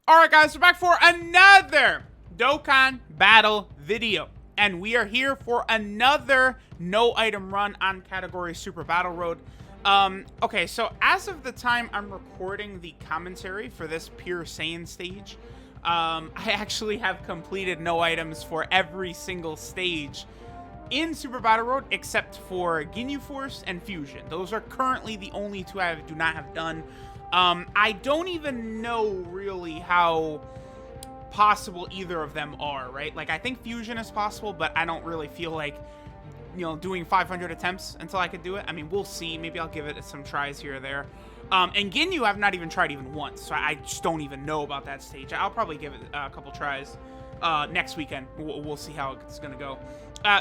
Alright guys, we're back for another Dokkan battle video. And we are here for another no item run on category Super Battle Road. Okay, so as of the time I'm recording the commentary for this Pure Saiyan stage, I actually have completed no items for every single stage in Super Battle Road except for Ginyu Force and Fusion. Those are currently the only two I do not have done. I don't even know really how possible either of them are, right? Like, I think Fusion is possible, but I don't really feel like, you know, doing 500 attempts until I could do it. I mean, we'll see. Maybe I'll give it some tries here or there. And Ginyu, I've not even tried even once, so I just don't even know about that stage. I'll probably give it a couple tries next weekend. We'll see how it's going to go.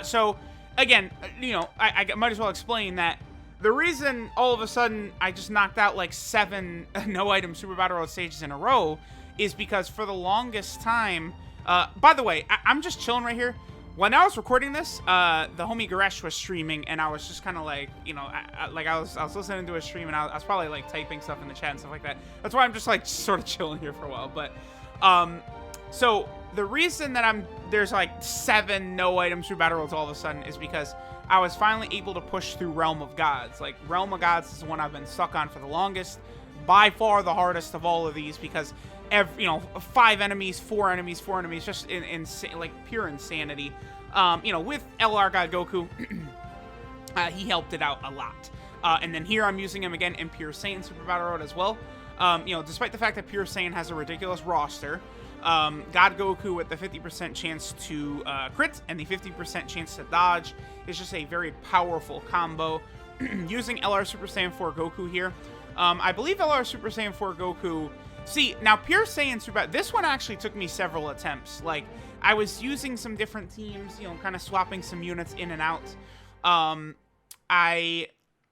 So, again, you know, I might as well explain that the reason all of a sudden I just knocked out like 7 no-item Super Battle Road stages in a row is because for the longest time, by the way, I'm just chilling right here. When I was recording this, the homie Garesh was streaming, and I was just kind of like, you know, I was listening to his stream, and I was probably like typing stuff in the chat and stuff like that. That's why I'm just like sort of chilling here for a while. But so the reason that there's like 7 no-item Super Battle Roads all of a sudden is because I was finally able to push through Realm of Gods. Like, Realm of Gods is the one I've been stuck on for the longest. By far the hardest of all of these because, you know, 5 enemies, 4 enemies, 4 enemies, just like pure insanity. You know, with LR God Goku, he helped it out a lot. And then here I'm using him again in Pure Saiyan Super Battle Road as well. You know, despite the fact that Pure Saiyan has a ridiculous roster, God Goku with the 50% chance to crit and the 50% chance to dodge is just a very powerful combo. Using LR Super Saiyan 4 Goku here, I believe LR Super Saiyan 4 Goku... See, now Pure Saiyan Super... This one actually took me several attempts. Like, I was using some different teams, you know, kind of swapping some units in and out.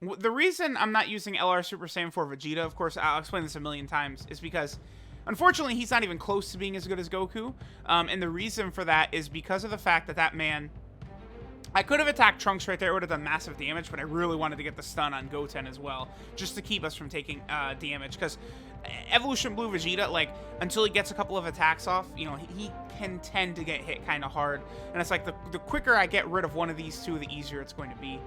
The reason I'm not using LR Super Saiyan 4 Vegeta, of course, I'll explain this a million times, is because unfortunately, he's not even close to being as good as Goku, and the reason for that is because of the fact that that man... I could have attacked Trunks right there, it would have done massive damage, but I really wanted to get the stun on Goten as well, just to keep us from taking damage, because Evolution Blue Vegeta, like, until he gets a couple of attacks off, you know, he can tend to get hit kind of hard, and it's like, the quicker I get rid of one of these two, the easier it's going to be.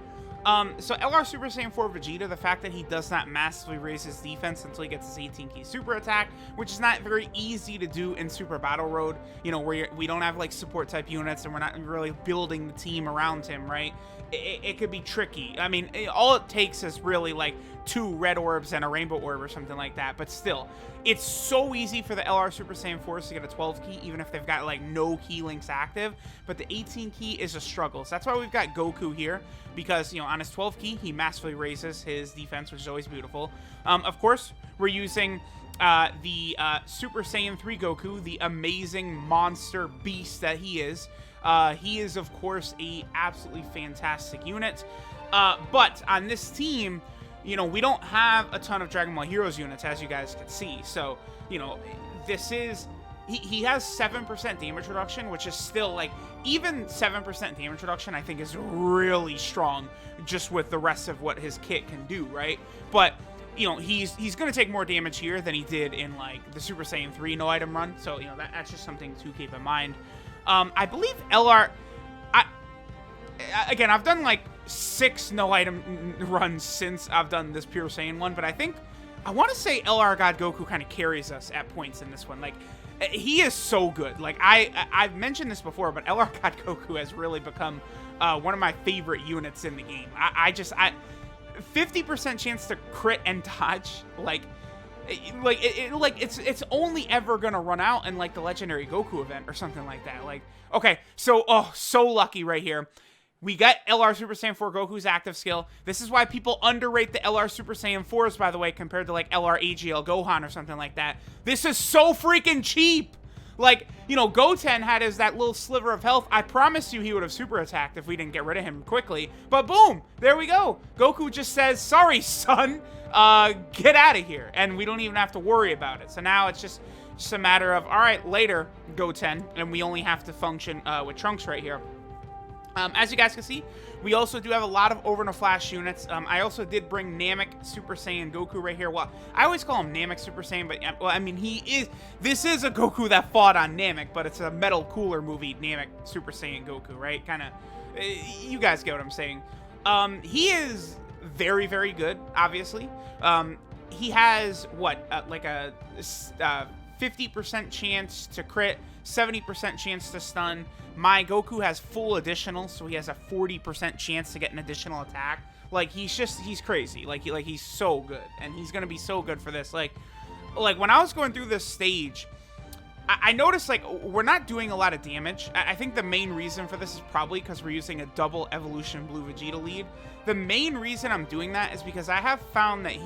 So LR Super Saiyan 4 Vegeta, the fact that he does not massively raise his defense until he gets his 18 key super attack, which is not very easy to do in Super Battle Road, you know, where we don't have like support type units and we're not really building the team around him, right? It could be tricky. I mean, all it takes is really like 2 red orbs and a rainbow orb or something like that, but still, it's so easy for the LR Super Saiyan 4s to get a 12 key, even if they've got like no key links active, but the 18 key is a struggle. So that's why we've got Goku here, because, you know, on his 12 key, he massively raises his defense, which is always beautiful. Of course, we're using the Super Saiyan 3 Goku, the amazing monster beast that he is. He is, of course, a absolutely fantastic unit. But on this team, you know, we don't have a ton of Dragon Ball Heroes units, as you guys can see. So, you know, this is... He has 7% damage reduction, which is still, like, even 7% damage reduction, I think, is really strong just with the rest of what his kit can do, right? But, you know, he's going to take more damage here than he did in, like, the Super Saiyan 3 no-item run. So, you know, that's just something to keep in mind. I believe LR... Again, I've done, like, 6 no-item runs since I've done this Pure Saiyan one, but I want to say LR God Goku kind of carries us at points in this one. Like, he is so good. Like, I've mentioned this before, but LR God Goku has really become one of my favorite units in the game. 50% chance to crit and dodge, it's only ever gonna run out in like the Legendary Goku event or something like that. Like, okay, so so lucky right here. We got LR Super Saiyan 4 Goku's active skill. This is why people underrate the LR Super Saiyan 4s, by the way, compared to like LR AGL Gohan or something like that. This is so freaking cheap. Like, you know, Goten had that little sliver of health. I promise you he would have super attacked if we didn't get rid of him quickly. But boom, there we go. Goku just says, sorry, son, get out of here. And we don't even have to worry about it. So now it's just a matter of, all right, later, Goten. And we only have to function with Trunks right here. As you guys can see, we also do have a lot of Over in a Flash units. I also did bring Namek Super Saiyan Goku right here. Well, I always call him Namek Super Saiyan, but well, I mean, this is a Goku that fought on Namek, but it's a Metal Cooler movie, Namek Super Saiyan Goku, right? Kind of, you guys get what I'm saying. He is very, very good, obviously. He has, like a 50% chance to crit, 70% chance to stun. My Goku has full additional, so he has a 40% chance to get an additional attack. Like, he's crazy. Like he's so good, and he's gonna be so good for this. Like when I was going through this stage, I noticed, like, we're not doing a lot of damage. I think the main reason for this is probably because we're using a double Evolution Blue Vegeta lead. The main reason I'm doing that is because I have found that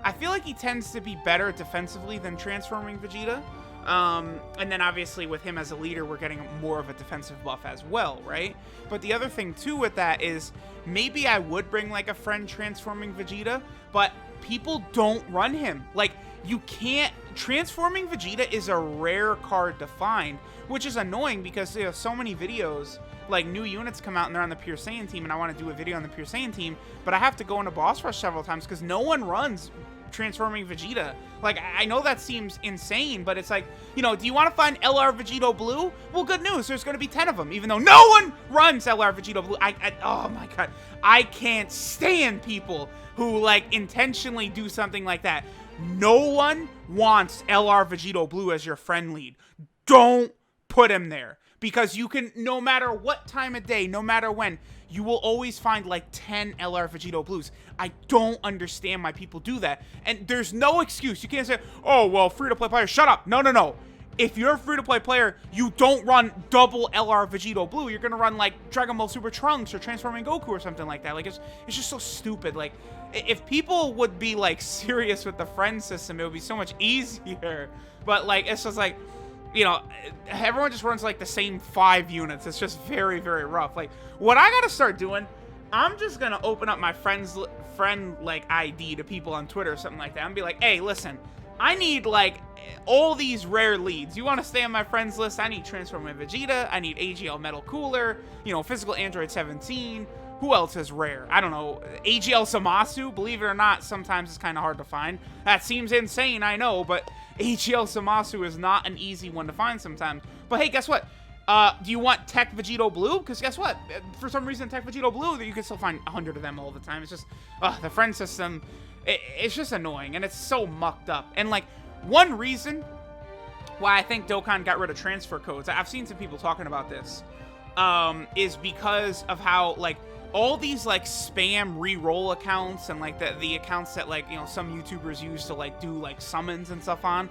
I feel like he tends to be better defensively than transforming Vegeta. And then obviously with him as a leader, we're getting more of a defensive buff as well, right? But the other thing too with that is maybe I would bring like a friend transforming Vegeta, but people don't run him. Like, you can't. Transforming Vegeta is a rare card to find, which is annoying because there are so many videos, like new units come out and they're on the Pure Saiyan team, and I want to do a video on the Pure Saiyan team, but I have to go into boss rush several times because no one runs transforming Vegeta. Like, I know that seems insane, but it's like, you know, do you want to find LR Vegito Blue? Well, good news, there's going to be 10 of them, even though no one runs LR Vegito Blue. Oh my god, I can't stand people who, like, intentionally do something like that. No one wants LR Vegito Blue as your friend lead. Don't put him there, because you can, no matter what time of day, no matter when, you will always find like 10 LR Vegito Blues. I don't understand why people do that. And there's no excuse. You can't say, oh, well, free-to-play player, shut up. No, no, no. If you're a free-to-play player, you don't run double LR Vegito Blue. You're going to run like Dragon Ball Super Trunks or Transforming Goku or something like that. Like, it's just so stupid. Like, if people would be like serious with the friend system, it would be so much easier. But like, it's just like, you know, everyone just runs like the same 5 units. It's just very, very rough. Like, what I gotta start doing, I'm just gonna open up my friend like ID to people on Twitter or something like that and be like, hey, listen, I need like all these rare leads. You want to stay on my friends list? I need Transforming Vegeta. I need AGL Metal Cooler. You know, Physical Android 17. Who else is rare? I don't know. AGL Samasu, believe it or not, sometimes it's kind of hard to find. That seems insane, I know, but AGL Samasu is not an easy one to find sometimes. But hey, guess what? Do you want Tech Vegito Blue? Because guess what? For some reason, Tech Vegito Blue, you can still find 100 of them all the time. It's just, the friend system, it's just annoying, and it's so mucked up. And like, one reason why I think Dokkan got rid of transfer codes, I've seen some people talking about this, is because of how, like, all these like spam re-roll accounts and like the accounts that, like, you know, some YouTubers use to like do like summons and stuff on,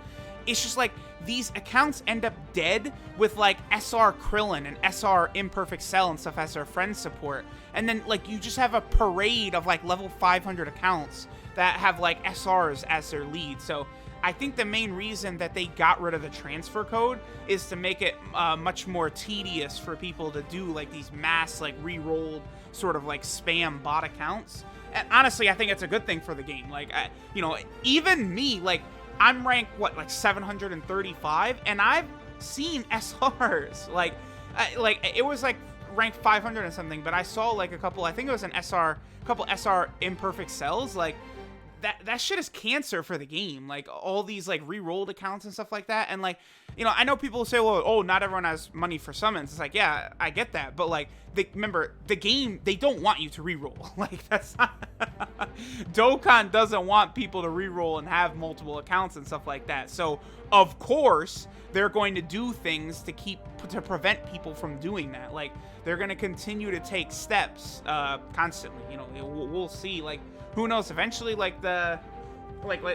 it's just like these accounts end up dead with like SR Krillin and SR Imperfect Cell and stuff as their friend support, and then like you just have a parade of like level 500 accounts that have like SRs as their lead. So I think the main reason that they got rid of the transfer code is to make it much more tedious for people to do like these mass like re-rolled sort of like spam bot accounts. And honestly, I think it's a good thing for the game. Like, you know, even me, like, I'm ranked, what, like 735, and I've seen SRs. Like, it was like ranked 500 and something, but I saw like a couple, I think it was a couple SR Imperfect Cells. Like, that shit is cancer for the game. Like, all these like re-rolled accounts and stuff like that. And like, you know, I know people say, well, oh, not everyone has money for summons. It's like, yeah, I get that, but like, remember, the game, they don't want you to re-roll. Like, that's not Dokkan doesn't want people to re-roll and have multiple accounts and stuff like that. So of course they're going to do things to prevent people from doing that. Like, they're going to continue to take steps constantly. You know, we'll see. Like, who knows, eventually, like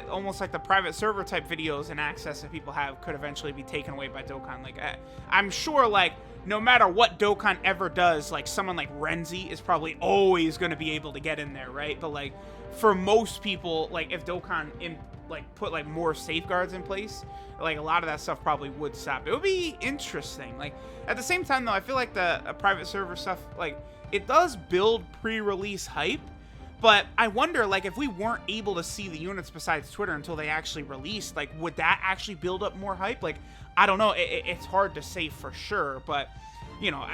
almost like the private server type videos and access that people have could eventually be taken away by Dokkan. Like, I'm sure, like, no matter what Dokkan ever does, like, someone like Renzi is probably always going to be able to get in there, right? But like, for most people, like, if Dokkan put like more safeguards in place, like, a lot of that stuff probably would stop. It would be interesting. Like, at the same time though, I feel like the private server stuff, like, it does build pre-release hype. But I wonder, like, if we weren't able to see the units besides Twitter until they actually released, like, would that actually build up more hype? Like, I don't know. It's hard to say for sure, but, you know,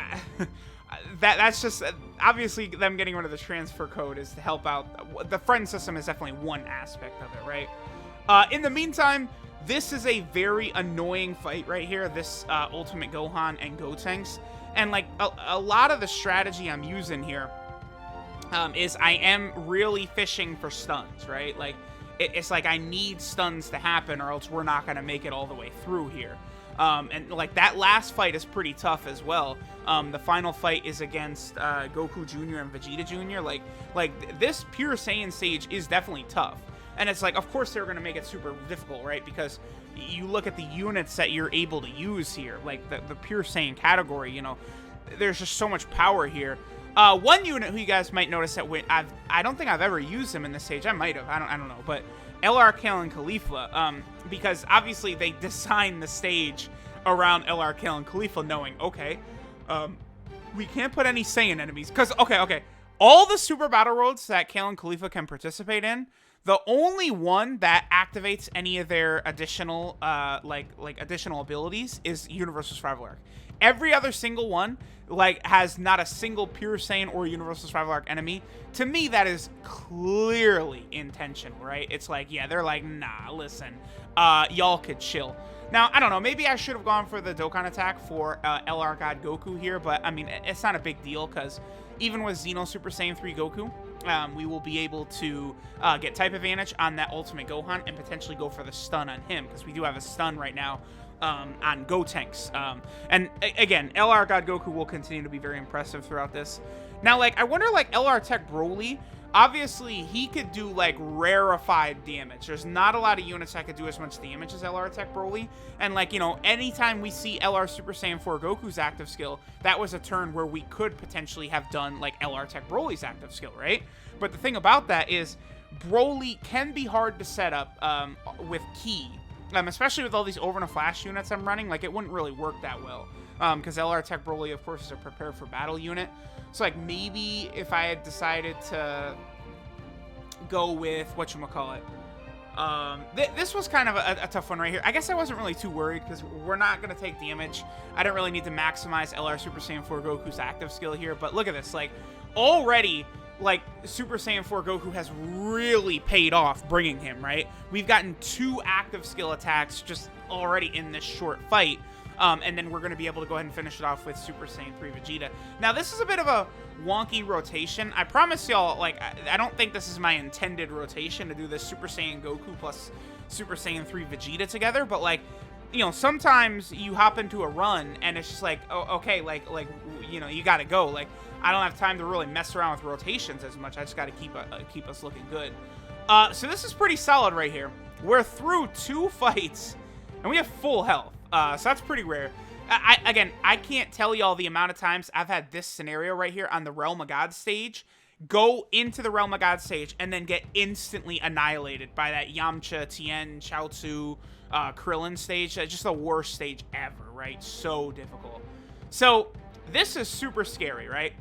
that's just obviously them getting rid of the transfer code is to help out. The friend system is definitely one aspect of it, right? In the meantime, this is a very annoying fight right here. This Ultimate Gohan and Gotenks, and like a lot of the strategy I'm using here is I am really fishing for stuns, right? Like it's like I need stuns to happen, or else we're not gonna make it all the way through here. And like that last fight is pretty tough as well. The final fight is against Goku Jr. and Vegeta Jr. Like this Pure Saiyan stage is definitely tough. And it's like, of course they're going to make it super difficult, right? Because you look at the units that you're able to use here, like the Pure Saiyan category, you know, there's just so much power here. One unit who you guys might notice that I don't think I've ever used him in this stage. I might have. I don't know. But LR Kale and Khalifa, because obviously they designed the stage around LR Kale and Khalifa, knowing, okay, we can't put any Saiyan enemies. Because, okay, all the Super Battle Roads that Kale and Khalifa can participate in, the only one that activates any of their additional, like additional abilities is Universal Survival Arc. Every other single one, like, has not a single Pure Saiyan or Universal Survival Arc enemy. To me, that is clearly intentional, right? It's like, yeah, they're like, nah, listen, y'all could chill. Now, I don't know, maybe I should have gone for the Dokkan attack for LR God Goku here, but, I mean, it's not a big deal, because even with Xeno Super Saiyan 3 Goku, we will be able to get type advantage on that Ultimate Gohan and potentially go for the stun on him, because we do have a stun right now on Gotenks. And again, LR God Goku will continue to be very impressive throughout this. Now, like, I wonder, like, LR Tech Broly, obviously, he could do, like, rarefied damage. There's not a lot of units that could do as much damage as LR Tech Broly. And, like, you know, anytime we see LR Super Saiyan 4 Goku's active skill, that was a turn where we could potentially have done, like, LR Tech Broly's active skill, right? But the thing about that is Broly can be hard to set up with Ki. Especially with all these Over in a Flash units I'm running, like, it wouldn't really work that well. Because LR Tech Broly, of course, is a prepare for battle unit. So, like, maybe if I had decided to go with, whatchamacallit, this was kind of a tough one right here. I guess I wasn't really too worried, because we're not going to take damage. I don't really need to maximize LR Super Saiyan 4 Goku's active skill here. But look at this. Like, already, like, Super Saiyan 4 Goku has really paid off bringing him, right? We've gotten 2 active skill attacks just already in this short fight. And then we're going to be able to go ahead and finish it off with Super Saiyan 3 Vegeta. Now, this is a bit of a wonky rotation. I promise y'all, like, I don't think this is my intended rotation to do this Super Saiyan Goku plus Super Saiyan 3 Vegeta together. But, like, you know, sometimes you hop into a run and it's just like, oh, okay, like you know, you got to go. Like, I don't have time to really mess around with rotations as much. I just got to keep us looking good. So this is pretty solid right here. We're through 2 fights and we have full health. So that's pretty rare. Again, I can't tell y'all the amount of times I've had this scenario right here on the Realm of God stage, go into the Realm of God stage, and then get instantly annihilated by that Yamcha, Tien, Chaozu, Krillin stage. That's just the worst stage ever, right? So difficult. So this is super scary, right?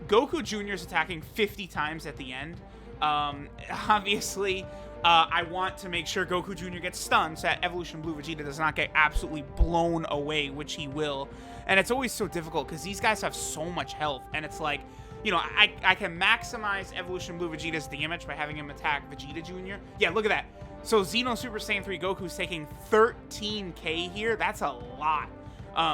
Goku Jr. is attacking 50 times at the end. Obviously, I want to make sure Goku Jr. gets stunned so that Evolution Blue Vegeta does not get absolutely blown away, which he will. And it's always so difficult because these guys have so much health. And it's like, you know, I can maximize Evolution Blue Vegeta's damage by having him attack Vegeta Jr. Yeah, look at that. So Xeno Super Saiyan 3 Goku's taking 13k here. That's a lot.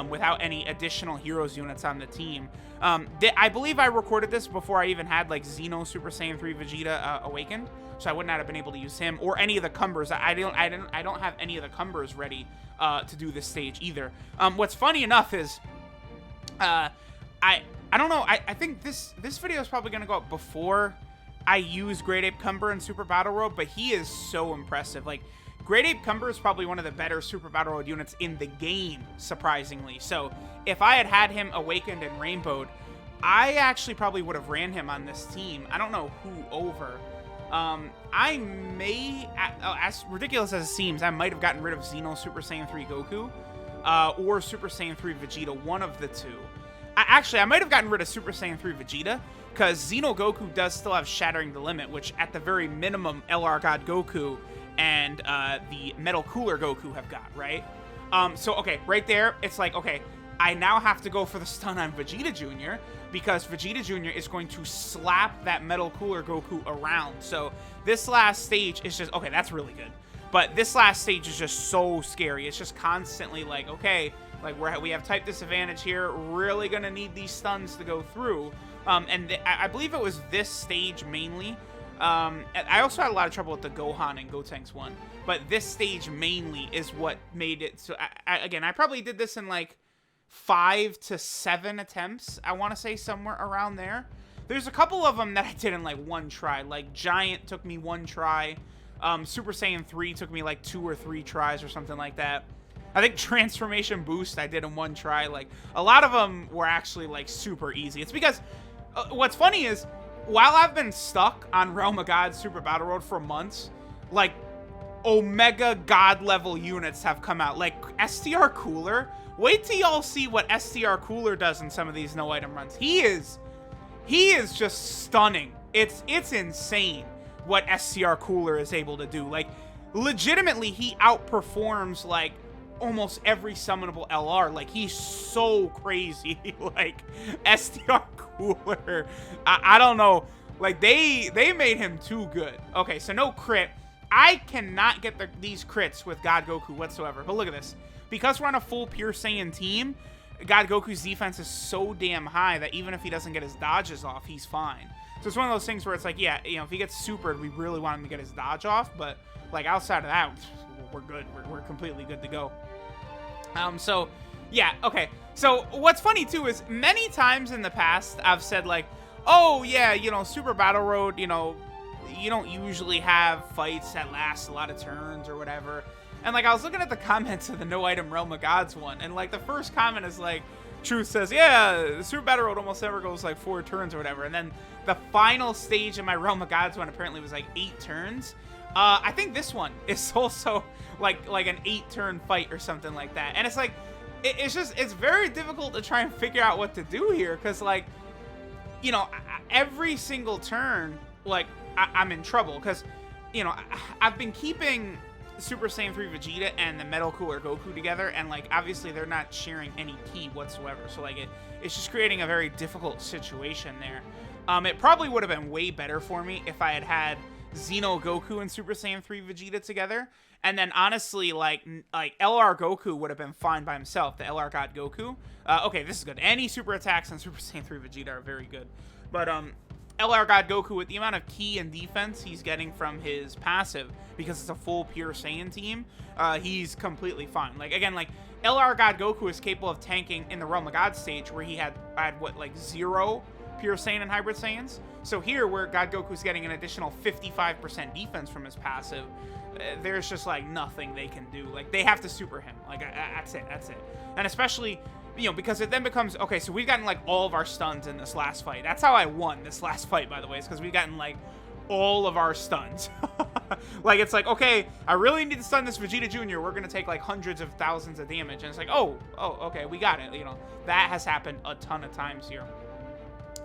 Without any additional heroes units on the team. I believe I recorded this before I even had, like, Xeno Super Saiyan 3 Vegeta awakened, so I would not have been able to use him or any of the Cumbers. I don't have any of the Cumbers ready to do this stage either. What's funny enough is I don't know. I think this video is probably gonna go up before I use Great Ape Cumber in Super Battle Road, but he is so impressive. Like, Great Ape Cumber is probably one of the better Super Battle Road units in the game, surprisingly. So if I had him awakened and rainbowed, I actually probably would have ran him on this team. I don't know who over. I may, as ridiculous as it seems, I might have gotten rid of Xeno Super Saiyan 3 Goku or Super Saiyan 3 Vegeta, one of the two. I might have gotten rid of Super Saiyan 3 Vegeta, because Xeno Goku does still have Shattering the Limit, which at the very minimum LR God Goku and the Metal Cooler Goku have got, right? So, okay, right there, it's like, okay, I now have to go for the stun on Vegeta Jr. because Vegeta Jr. is going to slap that Metal Cooler Goku around. So this last stage is just, okay, that's really good. But this last stage is just so scary. It's just constantly like, okay, like we have type disadvantage here. Really gonna need these stuns to go through. I believe it was this stage mainly. I also had a lot of trouble with the Gohan and Gotenks one. But this stage mainly is what made it. So again, I probably did this in like 5 to 7 attempts. I want to say somewhere around there. There's a couple of them that I did in like one try. Like Giant took me 1 try. Super Saiyan 3 took me like 2 or 3 tries or something like that. I think Transformation Boost I did in 1 try. Like a lot of them were actually like super easy. It's because what's funny is while I've been stuck on Realm of God Super Battle Road for months, like Omega God level units have come out. Like STR Cooler. Wait till y'all see what STR Cooler does in some of these no item runs. He is just stunning. It's insane what STR Cooler is able to do. Like legitimately he outperforms like almost every summonable LR. Like he's so crazy. Like STR Cooler, I don't know, like they made him too good. Okay, so no crit. I cannot get these crits with God Goku whatsoever. But look at this. Because we're on a full Pure Saiyan team, God Goku's defense is so damn high that even if he doesn't get his dodges off, he's fine. So it's one of those things where it's like, yeah, you know, if he gets supered, we really want him to get his dodge off. But like outside of that, we're good. We're completely good to go. So yeah, okay. So what's funny too is many times in the past I've said like, oh yeah, you know, Super Battle Road, you know, you don't usually have fights that last a lot of turns or whatever. And like I was looking at the comments of the No Item Realm of Gods one, and like the first comment is like, Truth says, yeah, Super Battle Road almost never goes like 4 turns or whatever. And then the final stage in my Realm of Gods one apparently was like 8 turns. I think this one is also like an 8-turn fight or something like that. And it's like, it's very difficult to try and figure out what to do here. Because like, you know, every single turn, like I'm in trouble. Because, you know, I've been keeping Super Saiyan 3 Vegeta and the Metal Cooler Goku together, and like obviously they're not sharing any ki whatsoever, so like it's just creating a very difficult situation there. It probably would have been way better for me if I had Xeno Goku and Super Saiyan 3 Vegeta together, and then honestly like LR Goku would have been fine by himself, the LR God Goku. Okay, this is good. Any super attacks on Super Saiyan 3 Vegeta are very good, but LR God Goku, with the amount of ki and defense he's getting from his passive, because it's a full Pure Saiyan team, he's completely fine. Like, again, like, LR God Goku is capable of tanking in the Realm of God stage, where he had what, like, 0 Pure Saiyan and Hybrid Saiyans? So here, where God Goku's getting an additional 55% defense from his passive, there's just, like, nothing they can do. Like, they have to super him. Like, that's it. And especially, you know, because it then becomes, okay, so we've gotten, like, all of our stuns in this last fight. That's how I won this last fight, by the way, is because we've gotten, like, all of our stuns. Like, it's like, okay, I really need to stun this Vegeta Jr. We're going to take, like, hundreds of thousands of damage. And it's like, oh, okay, we got it. You know, that has happened a ton of times here.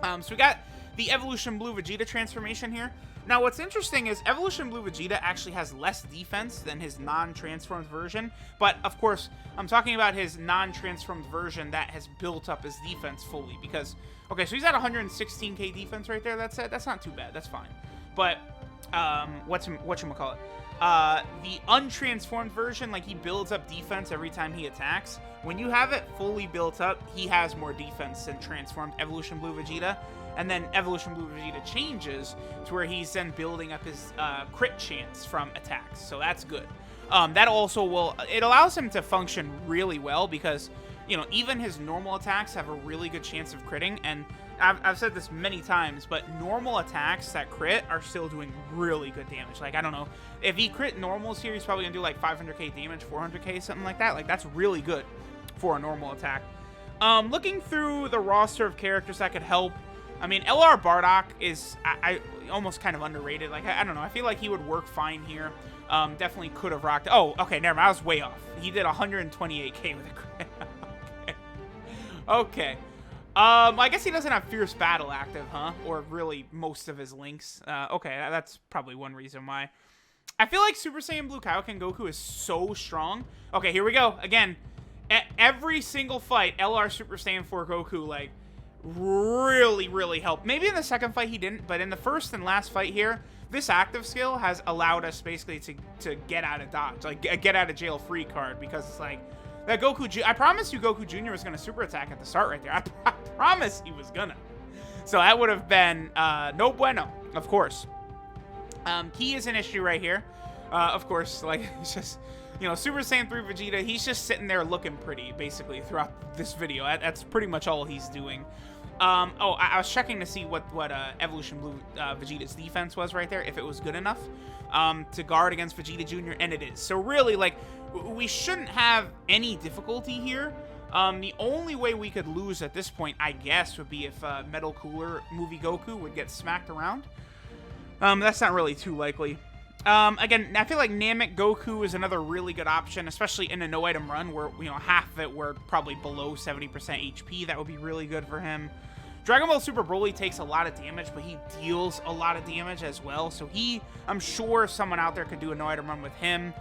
So we got the Evolution Blue Vegeta transformation here. Now, what's interesting is Evolution Blue Vegeta actually has less defense than his non-transformed version. But, of course, I'm talking about his non-transformed version that has built up his defense fully. Because, okay, so he's at 116k defense right there. That's it. That's not too bad. That's fine. But, whatchamacallit? The untransformed version, like, he builds up defense every time he attacks. When you have it fully built up, he has more defense than transformed Evolution Blue Vegeta. And then Evolution Blue Vegeta changes to where he's then building up his crit chance from attacks. So that's good. That also it allows him to function really well because, you know, even his normal attacks have a really good chance of critting. And I've said this many times, but normal attacks that crit are still doing really good damage. Like, I don't know, if he crit normals here, he's probably gonna do like 500k damage, 400k, something like that. Like, that's really good for a normal attack. Looking through the roster of characters that could help, I mean, LR Bardock is I almost kind of underrated. Like, I don't know. I feel like he would work fine here. Definitely could have rocked. Oh, okay, never mind. I was way off. He did 128k with a crit. Okay. I guess he doesn't have Fierce Battle active, huh? Or really most of his links. Okay, that's probably one reason why. I feel like Super Saiyan Blue Kaioken Goku is so strong. Okay, here we go. Again, Every single fight, LR Super Saiyan 4 Goku, like, really helped. Maybe in the second fight he didn't, but in the first and last fight here, this active skill has allowed us basically to get out of dodge, like get out of jail free card, because it's like that Goku. I promised you Goku Jr. was gonna super attack at the start right there. I promise he was gonna. So that would have been no bueno, of course. Ki is an issue right here. Of course, like, it's just, you know, Super Saiyan 3 Vegeta, he's just sitting there looking pretty, basically, throughout this video. That's pretty much all he's doing. I was checking to see what Evolution Blue Vegeta's defense was right there, if it was good enough to guard against Vegeta Jr., and it is. So really, like, we shouldn't have any difficulty here. The only way we could lose at this point, I guess, would be if Metal Cooler Movie Goku would get smacked around. That's not really too likely. Again, I feel like Namek Goku is another really good option, especially in a no-item run where, you know, half of it were probably below 70% HP. That would be really good for him. Dragon Ball Super Broly takes a lot of damage, but he deals a lot of damage as well. So I'm sure someone out there could do a no-item run with him.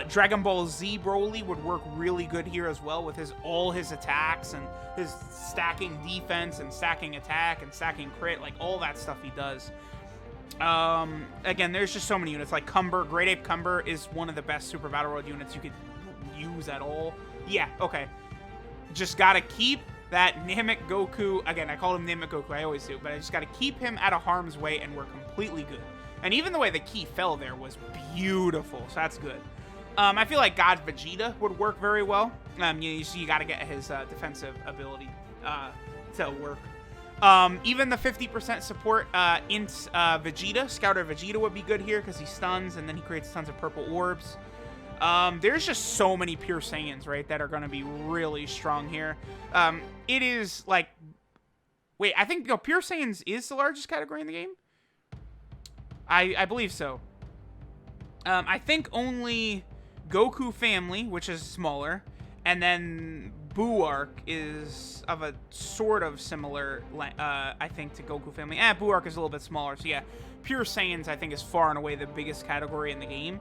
Dragon Ball Z Broly would work really good here as well with all his attacks and his stacking defense and stacking attack and stacking crit, like all that stuff he does. Again, there's just so many units. Like Cumber, Great Ape Cumber is one of the best Super Battle Road units you could use at all. Yeah, okay. Just gotta keep that Namek Goku. Again, I call him Namek Goku, I always do, but I just gotta keep him out of harm's way, and we're completely good. And even the way the key fell there was beautiful, so that's good. I feel like God Vegeta would work very well. You gotta get his defensive ability to work. Even the 50% support Int Vegeta, Scouter Vegeta would be good here because he stuns and then he creates tons of purple orbs. There's just so many pure Saiyans, right, that are going to be really strong here. It is like... Wait, I think pure Saiyans is the largest category in the game? I believe so. I think only Goku Family, which is smaller, and then Buark is of a sort of similar, I think, to Goku Family. Buark is a little bit smaller, so yeah. Pure Saiyans, I think, is far and away the biggest category in the game.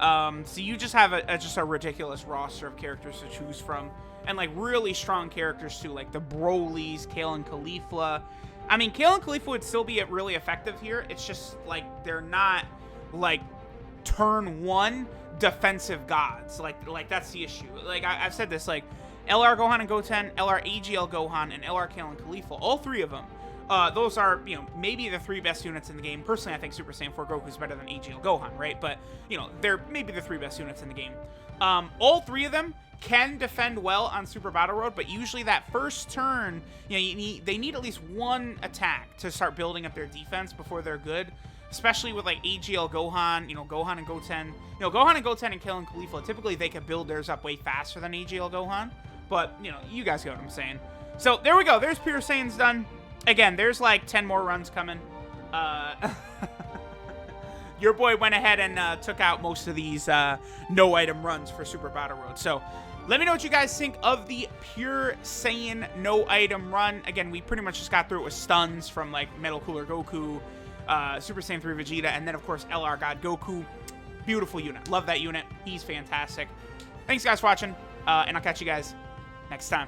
So you just have just a ridiculous roster of characters to choose from. And, like, really strong characters, too, like the Brolys, Kale and Caulifla. I mean, Kale and Caulifla would still be really effective here. It's just, like, they're not, like, turn one defensive gods. Like that's the issue. Like, I've said this, like, LR Gohan and Goten, LR AGL Gohan, and LR Kale and Caulifla, all three of them, those are, you know, maybe the three best units in the game. Personally, I think Super Saiyan 4 Goku is better than AGL Gohan, right? But, you know, they're maybe the three best units in the game. All three of them can defend well on Super Battle Road, but usually that first turn, you know, they need at least one attack to start building up their defense before they're good. Especially with, like, AGL Gohan, you know, Gohan and Goten. You know, Gohan and Goten and Kale and Caulifla, typically they could build theirs up way faster than AGL Gohan. But, you know, you guys get what I'm saying. So, there we go. There's Pure Saiyans done. Again, there's, like, 10 more runs coming. Your boy went ahead and took out most of these no-item runs for Super Battle Road. So, let me know what you guys think of the Pure Saiyan no-item run. Again, we pretty much just got through it with stuns from, like, Metal Cooler Goku, Super Saiyan 3 Vegeta, and then, of course, LR God Goku. Beautiful unit. Love that unit. He's fantastic. Thanks, guys, for watching, and I'll catch you guys next time.